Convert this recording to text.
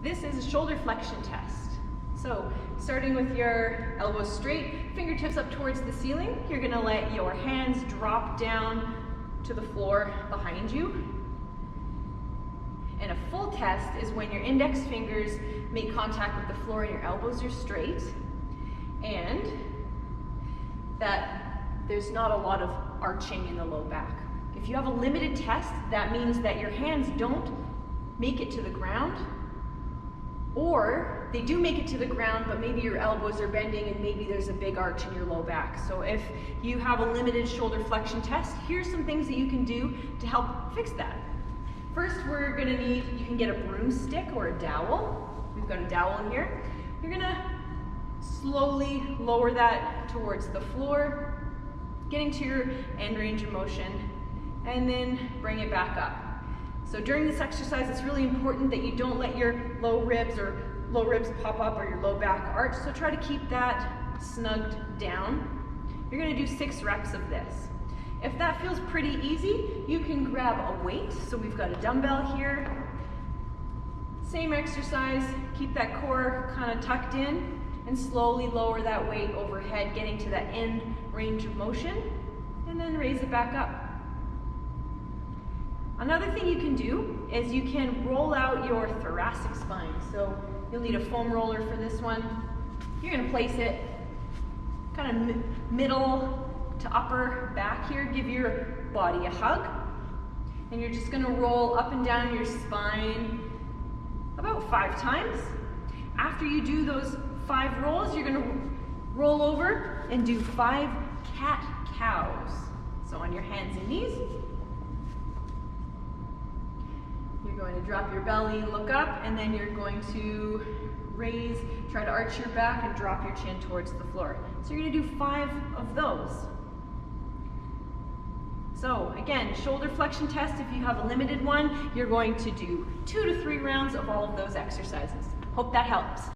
This is a shoulder flexion test. So starting with your elbows straight, fingertips up towards the ceiling, you're gonna let your hands drop down to the floor behind you. And a full test is when your index fingers make contact with the floor and your elbows are straight, and that there's not a lot of arching in the low back. If you have a limited test, that means that your hands don't make it to the ground, or they do make it to the ground, but maybe your elbows are bending and maybe there's a big arch in your low back. So if you have a limited shoulder flexion test, here's some things that you can do to help fix that. First, we're gonna need, you can get a broomstick or a dowel. We've got a dowel here. You're gonna slowly lower that towards the floor, getting to your end range of motion, and then bring it back up. So during this exercise, it's really important that you don't let your low ribs pop up or your low back arch, so try to keep that snugged down. You're gonna do 6 reps of this. If that feels pretty easy, you can grab a weight. So we've got a dumbbell here. Same exercise, keep that core kind of tucked in and slowly lower that weight overhead, getting to that end range of motion, and then raise it back up. Another thing you can do is you can roll out your thoracic spine. So you'll need a foam roller for this one. You're gonna place it kind of middle to upper back here. Give your body a hug. And you're just gonna roll up and down your spine about 5 times. After you do those 5 rolls, you're gonna roll over and do 5 cat-cows. So on your hands and knees. You're going to drop your belly, look up, and then you're going to raise, try to arch your back and drop your chin towards the floor. So you're gonna do 5 of those. So again, shoulder flexion test, if you have a limited one, you're going to do 2 to 3 rounds of all of those exercises. Hope that helps.